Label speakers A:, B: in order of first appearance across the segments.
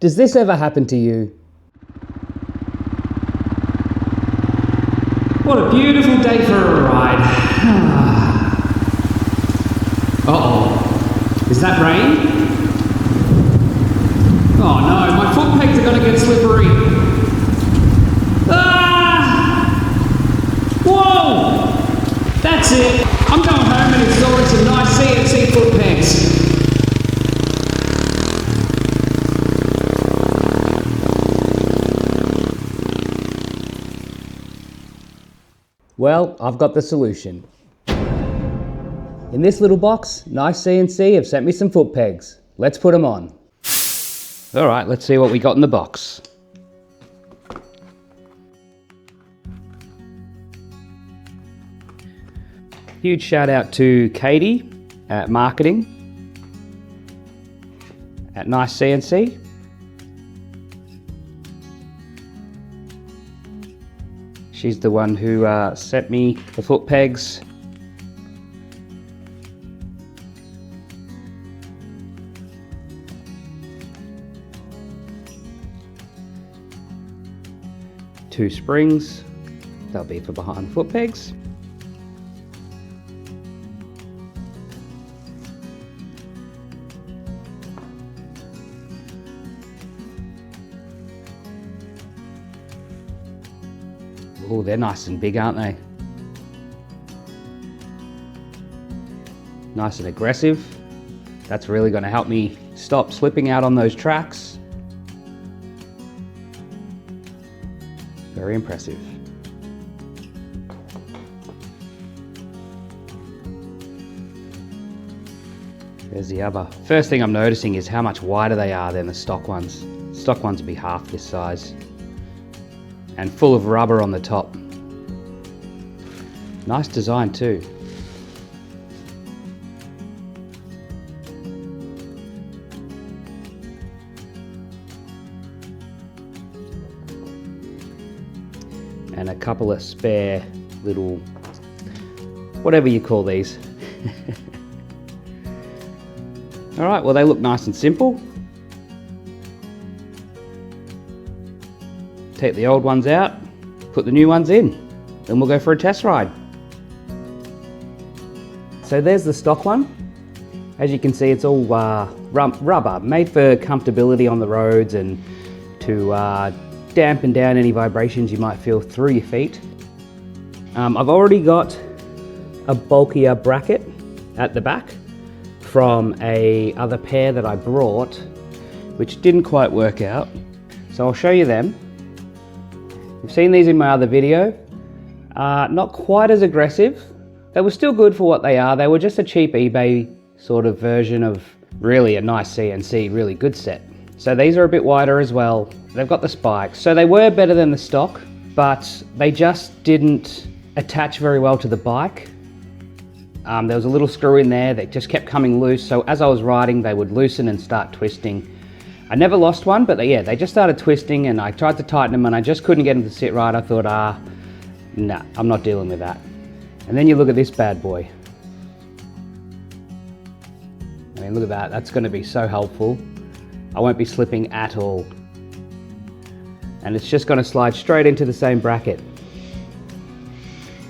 A: Does this ever happen to you? What a beautiful day for a ride. Uh-oh. Is that rain? Oh no, my foot pegs are going to get slippery. Ah! Whoa! That's it. I'm going home and installing some nice CNC foot pegs. Well, I've got the solution. In this little box, Nicecnc have sent me some foot pegs. Let's put them on. All right, let's see what we got in the box. Huge shout out to Katie at marketing at Nicecnc. She's the one who sent me the foot pegs. Two springs, they'll be for behind foot pegs. Oh, they're nice and big, aren't they? Nice and aggressive. That's really going to help me stop slipping out on those tracks. Very impressive. There's the other. First thing I'm noticing is how much wider they are than the stock ones. Stock ones would be half this size. And full of rubber on the top. Nice design too. And a couple of spare little, whatever you call these. All right, well, they look nice and simple. Take the old ones out, put the new ones in, then we'll go for a test ride. So there's the stock one. As you can see, it's all rubber, made for comfortability on the roads and to dampen down any vibrations you might feel through your feet. I've already got a bulkier bracket at the back from a other pair that I brought, which didn't quite work out. So I'll show you them. You've seen these in my other video. Not quite as aggressive. They were still good for what they are. They were just a cheap eBay sort of version of really a nice CNC, really good set. So these are a bit wider as well. They've got the spikes. So they were better than the stock, but they just didn't attach very well to the bike. There was a little screw in there that just kept coming loose. So as I was riding, they would loosen and start twisting. I never lost one, but yeah, they just started twisting and I tried to tighten them and I just couldn't get them to sit right. I thought, nah, I'm not dealing with that. And then you look at this bad boy. I mean, look at that. That's going to be so helpful. I won't be slipping at all. And it's just going to slide straight into the same bracket.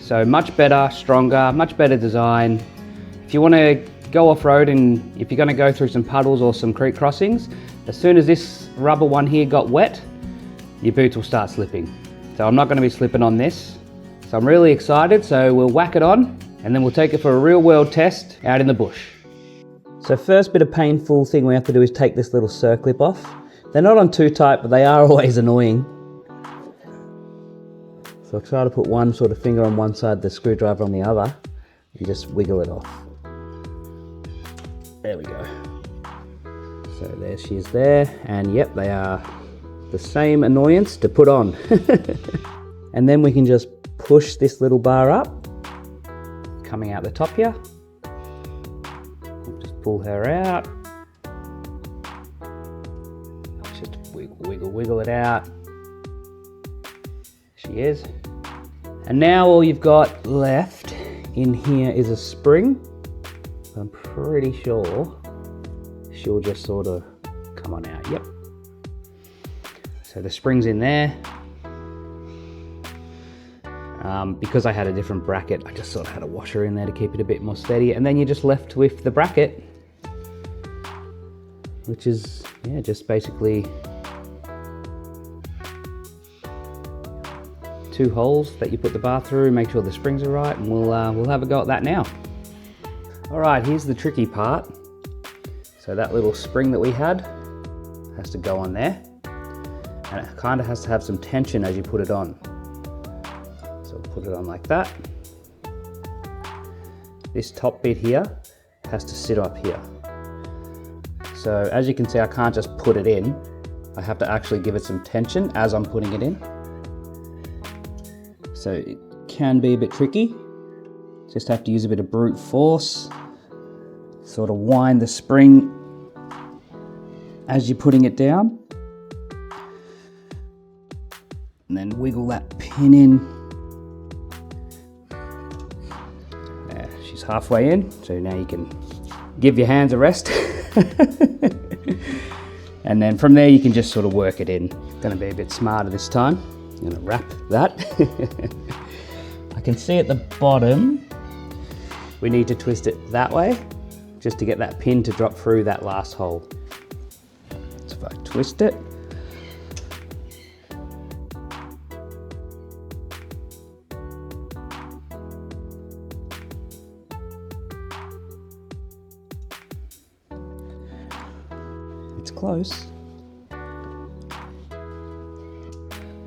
A: So much better, stronger, much better design. If you want to go off-road and if you're going to go through some puddles or some creek crossings, as soon as this rubber one here got wet, your boots will start slipping. So I'm not going to be slipping on this. So I'm really excited, so we'll whack it on and then we'll take it for a real world test out in the bush. So first bit of painful thing we have to do is take this little circlip off. They're not on too tight, but they are always annoying. So I'll try to put one sort of finger on one side, the screwdriver on the other, and just wiggle it off. There we go. So there she is there, and yep, they are the same annoyance to put on. And then we can just push this little bar up, coming out the top here. We'll just pull her out. Just wiggle it out. She is. And now all you've got left in here is a spring. I'm pretty sure she'll just sort of come on out. Yep. So the spring's in there. Because I had a different bracket, I just sort of had a washer in there to keep it a bit more steady. And then you're just left with the bracket, which is, yeah, just basically 2 holes that you put the bar through, make sure the springs are right, and we'll have a go at that now. All right, here's the tricky part. So that little spring that we had has to go on there, and it kind of has to have some tension as you put it on. So put it on like that. This top bit here has to sit up here. So as you can see, I can't just put it in. I have to actually give it some tension as I'm putting it in. So it can be a bit tricky. Just have to use a bit of brute force. Sort of wind the spring as you're putting it down. And then wiggle that pin in. She's halfway in, so now you can give your hands a rest. And then from there you can just sort of work it in. Gonna be a bit smarter this time. I'm gonna wrap that. I can see at the bottom, we need to twist it that way, just to get that pin to drop through that last hole. So if I twist it, it's close.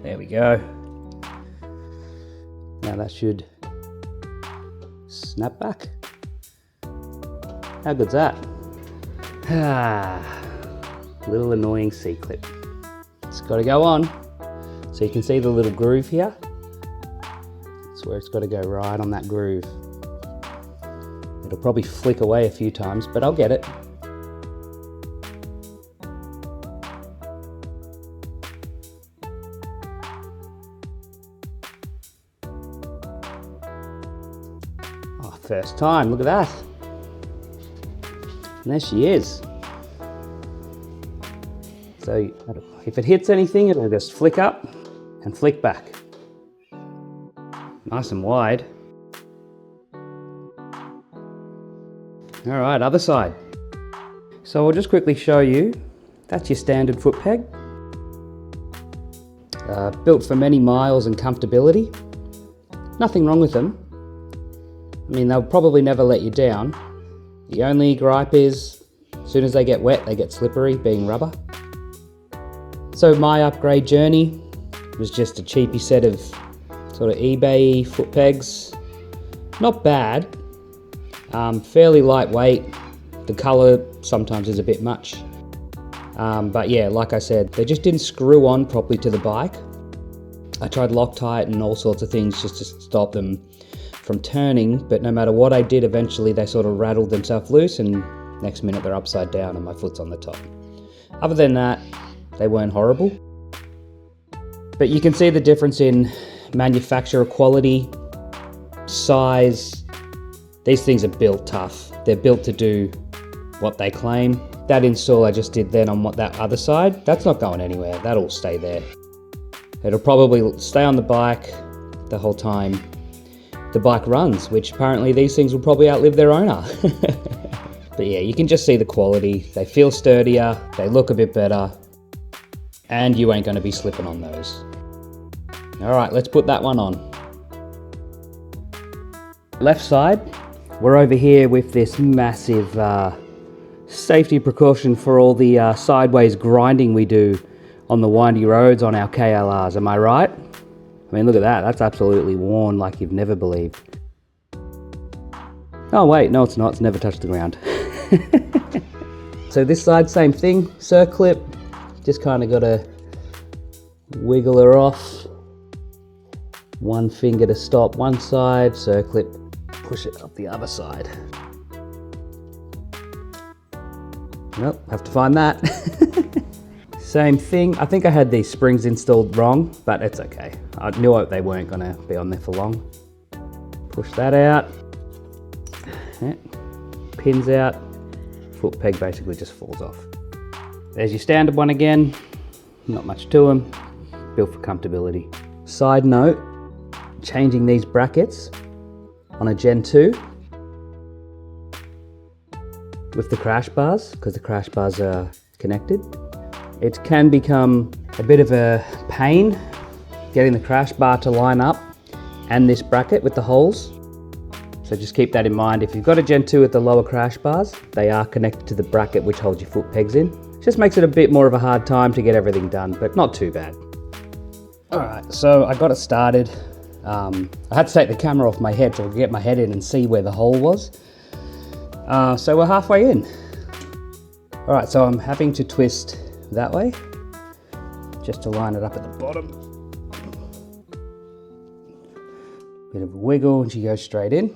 A: There we go. Now that should snap back. How good's that? Little annoying C-clip. It's got to go on. So you can see the little groove here. That's where it's got to go, right on that groove. It'll probably flick away a few times, but I'll get it. First time, look at that. And there she is. So if it hits anything, it'll just flick up and flick back. Nice and wide. All right, other side. So I'll just quickly show you, that's your standard Footpeg. Built for many miles and comfortability. Nothing wrong with them. I mean, they'll probably never let you down. The only gripe is, as soon as they get wet, they get slippery, being rubber. So my upgrade journey was just a cheapy set of sort of eBay Footpegs. Not bad, fairly lightweight. The color sometimes is a bit much. But yeah, like I said, they just didn't screw on properly to the bike. I tried Loctite and all sorts of things just to stop them from turning, but no matter what I did, eventually they sort of rattled themselves loose, and next minute they're upside down and my foot's on the top. Other than that, they weren't horrible. But you can see the difference in manufacturer quality, size. These things are built tough. They're built to do what they claim. That install I just did then on that other side, that's not going anywhere. That'll stay there. It'll probably stay on the bike the whole time the bike runs, which apparently these things will probably outlive their owner. But yeah, you can just see the quality. They feel sturdier, they look a bit better, and you ain't gonna be slipping on those. All right, let's put that one on. Left side, we're over here with this massive safety precaution for all the sideways grinding we do on the windy roads on our KLRs, am I right? I mean, look at that, that's absolutely worn like you've never believed. Oh wait, no it's not, it's never touched the ground. So this side, same thing, circlip, just kind of got to wiggle her off. One finger to stop one side, circlip, push it up the other side. Nope, have to find that. Same thing, I think I had these springs installed wrong, but it's okay. I knew they weren't gonna be on there for long. Push that out. Yeah. Pins out. Footpeg basically just falls off. There's your standard one again. not much to them, built for comfortability. Side note, changing these brackets on a Gen 2 with the crash bars, because the crash bars are connected, it can become a bit of a pain getting the crash bar to line up and this bracket with the holes. So just keep that in mind. If you've got a Gen 2 with the lower crash bars, they are connected to the bracket which holds your foot pegs in. Just makes it a bit more of a hard time to get everything done, but not too bad. All right, so I got it started. I had to take the camera off my head so I could get my head in and see where the hole was. So we're halfway in. All right, so I'm having to twist that way just to line it up at the bottom. Bit of a wiggle and she goes straight in.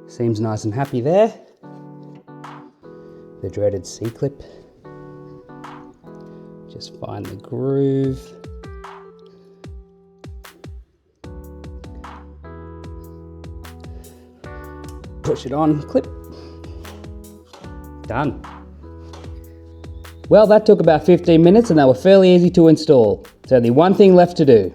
A: Seems nice and happy there. The dreaded C-clip. Just find the groove. Push it on, clip. Done. Well, that took about 15 minutes and they were fairly easy to install. There's only one thing left to do.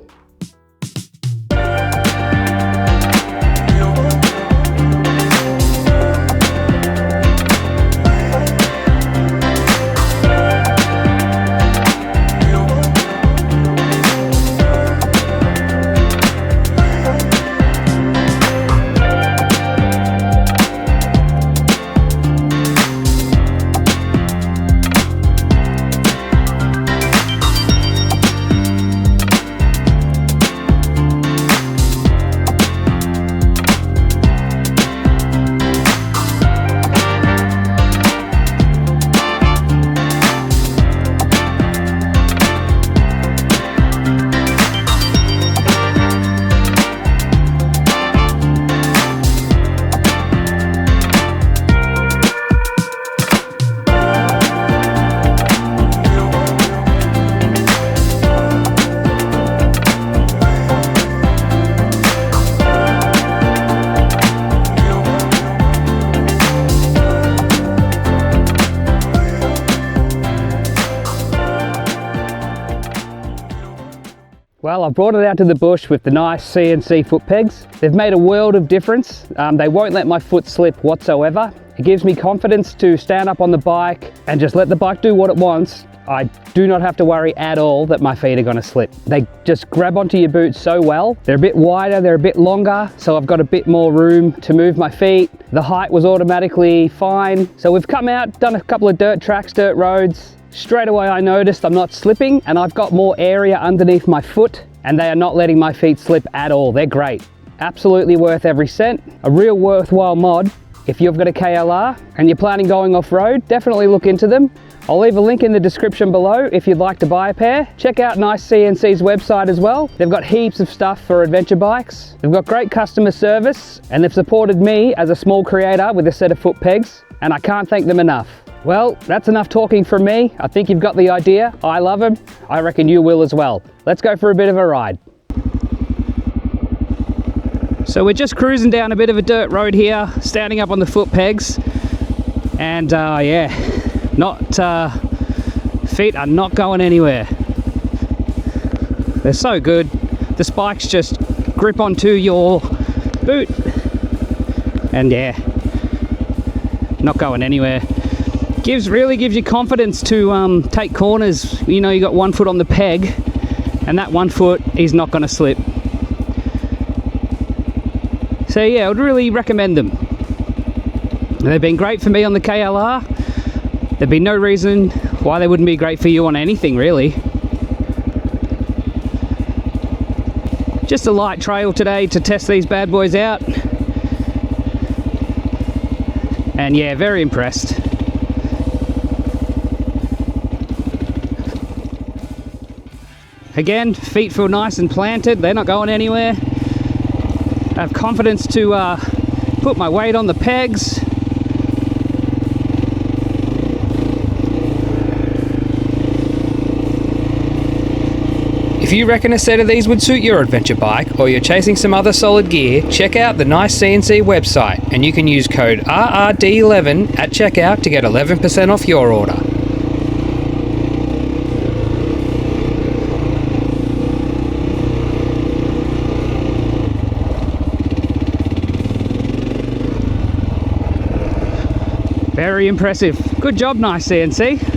A: Well, I brought it out to the bush with the nice CNC foot pegs. They've made a world of difference. They won't let my foot slip whatsoever. It gives me confidence to stand up on the bike and just let the bike do what it wants. I do not have to worry at all that my feet are going to slip. They just grab onto your boot so well. They're a bit wider, they're a bit longer, so I've got a bit more room to move my feet. The height was automatically fine. So we've come out, done a couple of dirt tracks, dirt roads. Straight away I noticed I'm not slipping and I've got more area underneath my foot and they are not letting my feet slip at all. They're great. Absolutely worth every cent. A real worthwhile mod. If you've got a KLR and you're planning going off-road, definitely look into them. I'll leave a link in the description below if you'd like to buy a pair. Check out Nicecnc's website as well. They've got heaps of stuff for adventure bikes. They've got great customer service and they've supported me as a small creator with a set of foot pegs and I can't thank them enough. Well, that's enough talking from me. I think you've got the idea. I love them. I reckon you will as well. Let's go for a bit of a ride. So we're just cruising down a bit of a dirt road here, standing up on the foot pegs. And yeah, feet are not going anywhere. They're so good. The spikes just grip onto your boot. And yeah, not going anywhere. Really gives you confidence to take corners. You know, you got one foot on the peg and that one foot is not going to slip. So yeah, I would really recommend them. They've been great for me on the KLR. There'd be no reason why they wouldn't be great for you on anything really. Just a light trail today to test these bad boys out. And yeah, very impressed. Again, feet feel nice and planted, they're not going anywhere. I have confidence to put my weight on the pegs.
B: If you reckon a set of these would suit your adventure bike, or you're chasing some other solid gear, check out the Nicecnc website, and you can use code RRD11 at checkout to get 11% off your order.
A: Very impressive. Good job, Nicecnc.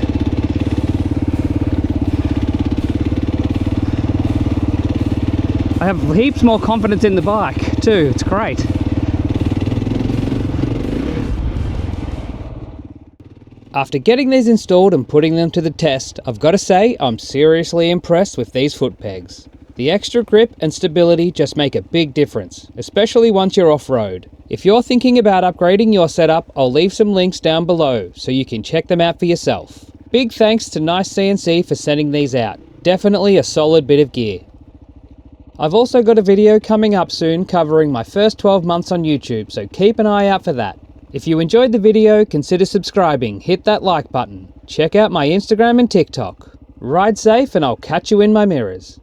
A: I have heaps more confidence in the bike too. It's great.
B: After getting these installed and putting them to the test, I've got to say I'm seriously impressed with these Footpegs. The extra grip and stability just make a big difference, especially once you're off-road. If you're thinking about upgrading your setup, I'll leave some links down below so you can check them out for yourself. Big thanks to Nicecnc for sending these out. Definitely a solid bit of gear. I've also got a video coming up soon covering my first 12 months on YouTube, so keep an eye out for that. If you enjoyed the video, consider subscribing, hit that like button. Check out my Instagram and TikTok. Ride safe and I'll catch you in my mirrors.